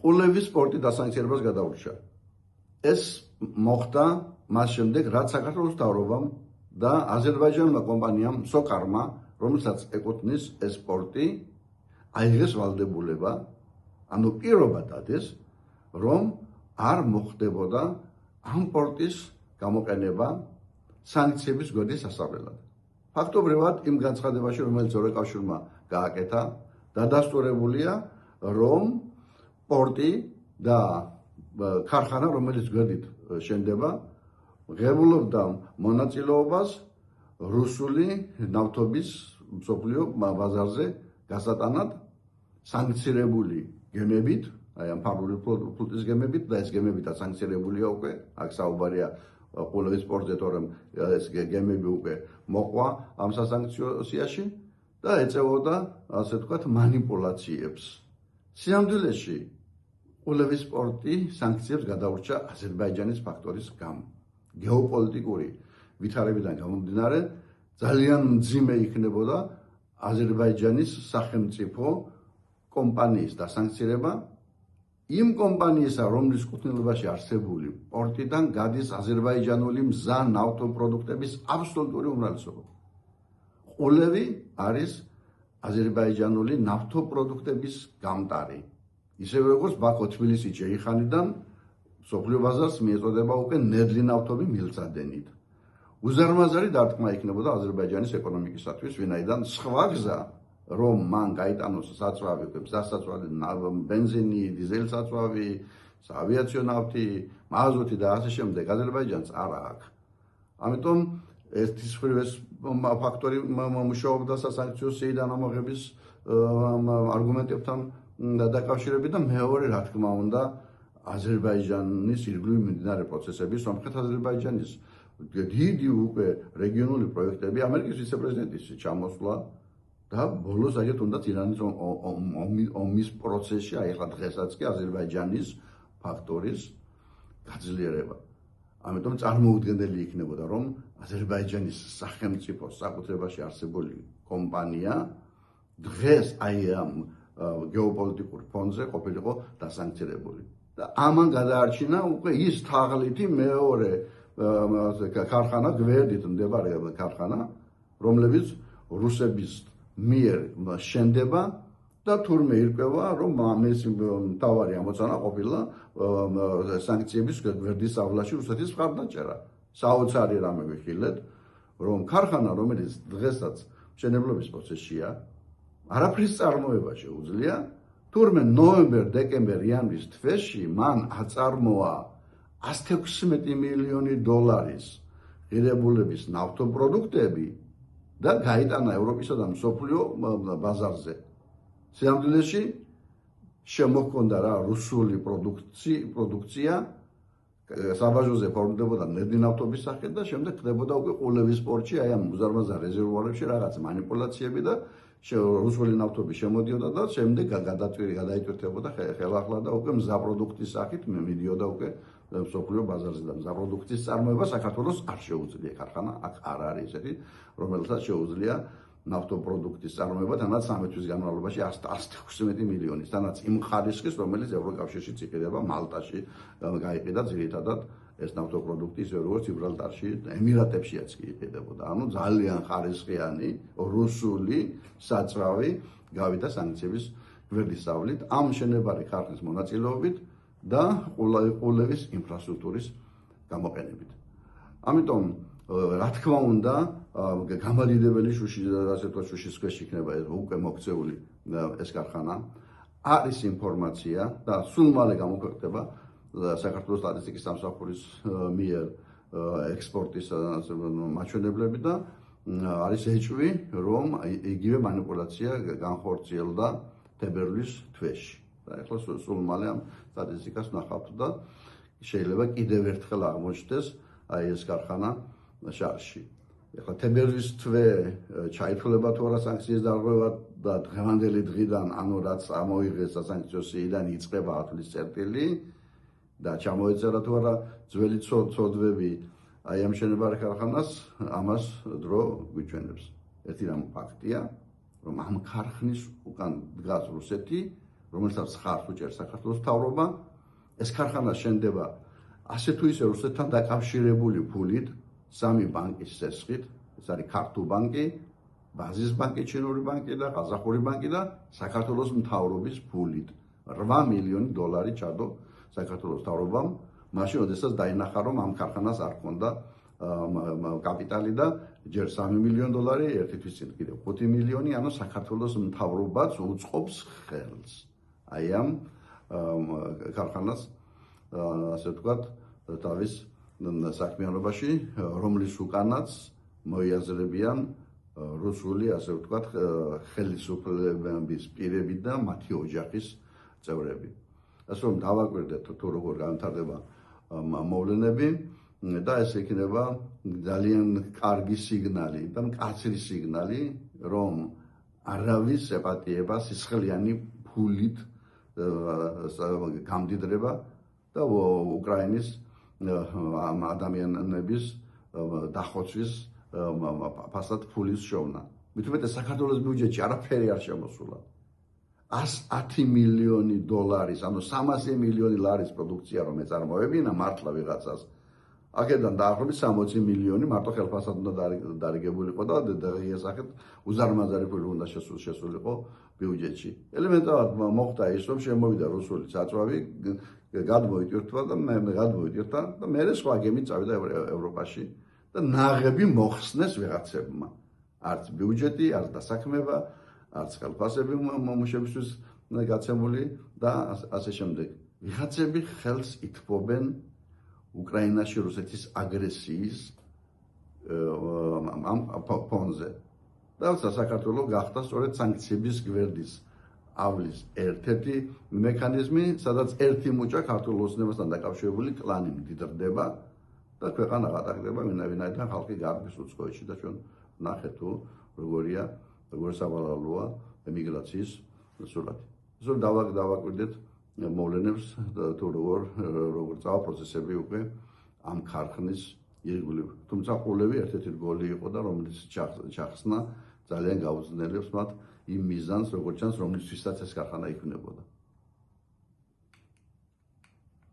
ყულევის სპორტი დასანქციერებას გადაურჩა. ეს მოხდა მას შემდეგ, რაც საქართველოს მთავრობამ და აზერბაიჯანულმა კომპანიამ SOCAR-მა, რომელსაც ეკუთვნის ეს სპორტი, აიღეს ვალდებულება, ანუ პირობა დades, რომ არ მოხდებოდა ამ სპორტის გამოყენება სანქციების გვერდის სასწავლად. ფაქტობრივად იმ განცხადებაში, რომელიც ევროკავშირმა გააკეთა, დადასტურებულია, რომ სპორტი და ქარხანა, რომელიც გვერდით შენდება, ღებულობდა მონაწილეობას რუსული ნავთობის მსოფლიო ბაზარზე გასატანად სანქცირებული გემებით, აი ამ ფარული ფლოტის გემებით და ეს გემებითა სანქცირებულია უკვე, აქ საუბარია ყულევის სპორტზე, თორემ ეს გემები უკვე მოყვა ამ სასანქციო სიაში და ეწეოდა, ასე ვთქვათ, манипуляციებს. სიამდვილეში ყულევის სპორტი სანქციებს გადაურჩა აზერბაიჯანის ფაქტორის გამო. გეოპოლიტიკური ვითარებიდან გამომდინარე, ძალიან მძიმე იქნებოდა აზერბაიჯანის სახელმწიფო კომპანიის დასანქცირება იმ კომპანიისა, რომლის კუთვნილებაში არსებული პორტიდან გადის აზერბაიჯანული მზა ნავთობპროდუქტების აბსოლუტური უმრავლესობა. ყულევი არის აზერბაიჯანული ნავთობპროდუქტების გამტარი. ისევე როგორც ბაქო, თბილისი, ჯეიხანიდან მსოფლიო ბაზარს მიეწოდება უკვე ნედლი ნავთობი მილწადენით. უზარმაზარი დარტყმა იქნებოდა აზერბაიჯანის ეკონომიკისათვის, ვინაიდან სხვა გზა, რომ მან გაიტანოს საწვავი, გზასაწვავი, ბენზინი, დიზელსაწვავი, საავიაციო ნავთი, მაზუთი და ასე შემდეგ აზერბაიჯანს არ აქვს. ამიტომ ერთის მხრივ ეს ფაქტორი მუშაობდა სასანქციო სიიდან ამოღების არგუმენტებთან დაკავშირებით და მეორე, რა თქმა უნდა, აზერბაიჯანის ირგვლივ მიმდინარე პროცესები, სომხეთ აზერბაიჯანის დიდი უკვე რეგიონული პროექტები, ამერიკის ვიცე-პრეზიდენტის ჩამოსვლა და ბოლოს აგეთ უნდა ირანის ომის პროცესში, აი ახლა დღესაც კი აზერბაიჯანის ფაქტორის გაძლიერება. ამიტომ წარმოუდგენელი იქნებოდა, რომ აზერბაიჯანის სახელმწიფოს საკუთრებაში არსებული კომპანია დღეს აი ამ გეოპოლიტიკურ ფონზე ყოფილიყო დასანქცირებული. და ამან გადაარჩინა უკვე ის თაღლითი მეორე ქარხანა, გვერდით მდებარე ქარხანა, რომლებიც რუსების მიერ შენდება და თურმე ირკვევა, რომ ამის მთავარი ამოცანა ყოფილა სანქციების გვერდისავლაში რუსეთის მხარდაჭერა. საოცარი რამე ვიხილეთ, რომ ქარხანა, რომელიც დღესაც მშენებლობის პროცესშია, არაფრის წარმოება შეუძლია, თურმე ნოემბერ-დეკემბერ-იანვრის თვეში მან აწარმოა 116 მილიონი დოლარის ღირებულების ნავთობპროდუქტები და გაიტანა ევროპისა და მსოფლიო ბაზარზე. სიამდვილეში შემოჰქონდა რა რუსული პროდუქცია, საბაჟოზე ფორმდებოდა ნედლი ნავთობის სახით და შემდეგ ხდებოდა უკვე ყულევის სპორტში, აი ამ უზარმაზარ რეზერვუარებში რაღაც манипуляციები და რუსული ნავთობი შემოდიოდა და შემდეგ გადაიტვირთებოდა ხელახლა და უკვე მზა პროდუქტის სახით მიდიოდა უკვე მსოფლიო ბაზარზე და მზა პროდუქტის წარმოება საქართველოს არ შეუძლია ქარხანა, აქ არ არის ესეთი, რომელსაც შეუძლია ნავთობპროდუქტის წარმოება თანაც 13 თვის განმავლობაში 116 მილიონის, თანაც იმ ხარისხის, რომელიც ევროკავშირშიც იყიდება, მალტაში გაიყიდა ძირითადად ეს ნავთობპროდუქტი, ისე როგორც იბრალტარში, ემირატებშიაც კი იყიდებოდა. ანუ ძალიან ხარისხიანი რუსული საწვავი გავიდა სანქციების გვერდისავლით ამ მშენებარე ქარხნის მონაწილეობით და ყულევის ინფრასტრუქტურის გამოყენებით. ამიტომ რა თქმა უნდა, გამადიდებელი შუშის ქვეშ იქნება უკვე მოქცეული ეს ქარხანა. არის ინფორმაცია და სულ მალე გამოქვეყნდება საქართველოს სტატისტიკის სამსახურის მიერ ექსპორტის მაჩვენებლები და არის ეჭვი, რომ იგივე манипуляცია განხორციელდა თებერვლის თვეში. და ახლა სულ მალე ამ სტატისტიკას ნახავთ და შეიძლება კიდევ ერთხელ აღმოჩნდეს აი ეს ქარხანა შარში. ახლა თებერვლის თვე ჩაითვლება თუ არა სანქციის დარღვევა და დღევანდელი დღიდან, ანუ რაც ამოიღეს სასანქციო სიიდან იწყება ათვლის წერტილი და ჩამოეწერა თუ არა ძველი ცოდვები აი ამ მშენებარე ქარხანას, ამას დრო გვიჩვენებს. ერთი რამ ფაქტია, რომ ამ ქარხნის უკან დგას რუსეთი რომელსაც ხარს უჭერს საქართველოს მთავრობა, ეს ქარხანა შენდება ასე თუ ისე რუსეთთან დაკავშირებული ფულით, 3 ბანკის წესით, ეს არის ქართულ ბანკი, ბაზის ბანკი, ჩინური ბანკი და ყაზახური ბანკი და საქართველოს მთავრობის ფულით. 8 მილიონი დოლარი ჩადო საქართველოს მთავრობამ, მაშინ როდესაც დაინახა, რომ ამ ქარხანას არ ჰქონდა კაპიტალი და ჯერ 3 მილიონი დოლარი, ერთი თვის წინ კიდევ 5 მილიონი, ანუ საქართველოს მთავრობაც უწყობს ხელს. აი ამ ქარხანას ასე ვთქვათ, თავის საქმიანობაში, რომლის უკანაც მოიაზრებიან რუსული, ასე ვთქვათ, ხელისუფლების პირები და მათი ოჯახის წევრები. ასე რომ დავაკვირდეთ თუ როგორ განვითარდება მოვლენები და ეს იქნება ძალიან კარგი სიგნალი და მკაცრი სიგნალი, რომ არავის ეპატიება სისხლიანი ფულით გამდიდრება და უკრაინის ადამიანების დახოცვის ფასად ფულის შოვნა. მით უმეტეს საქართველოს ბიუჯეტში არაფერი არ შემოსულა. 110 მილიონი დოლარის, ანუ 300 მილიონი ლარის პროდუქცია რომ ეწარმოებინა მართლა ვიღაცას. აქედან დაახლოებით 60 მილიონი მარტო ხელფასად უნდა დარიგებულიყო და დღეისახეთ უზარმაზარი ფული უნდა შესულიყო ბიუჯეტში. ელემენტარად მოხდა ის, რომ შემოვიდა რუსული საწვავი, გადმოიტვირთვა და გადმოიტვირთა და მერე სხვა გემით წავიდა ევროპაში და ნაღები მოხსნეს ვიღაცებმა. არც ბიუჯეტი, არც დასაქმება, არც ხელფასები მუშებისთვის გაცემული და ასე შემდეგ. ვიღაცები ხელს ითბობენ უკრაინაში რუსეთის აგრესიის ამ ფონზე. და საქართველოს გახდა სწორედ სანქციების გვერდის ავლის ერთ-ერთი მექანიზმი, სადაც ერთი მუჭა ქართულ ოცნებასთან დაკავშირებული კლანი მდიდრდება და ქვეყანა გადაგდება ვინაიდან ხალხი გარბის უცხოეთში და ჩვენ ნახეთ თუ როგორ სავალალოა ემიგრაციის სურათი. ასე რომ დავაკვირდეთ მოვლენებს თუ როგორ წავა პროცესები უკვე ამ ქარხნის ირგვლივ. თუმცა ყოლევი ერთ-ერთი რგოლი იყო და რომელიც ჩახსნა ძალიან გაუძნელებს მათ იმ მიზანს, როგორც ჩანს, რომლისთვისაც ეს ქარხანა იქმნებოდა.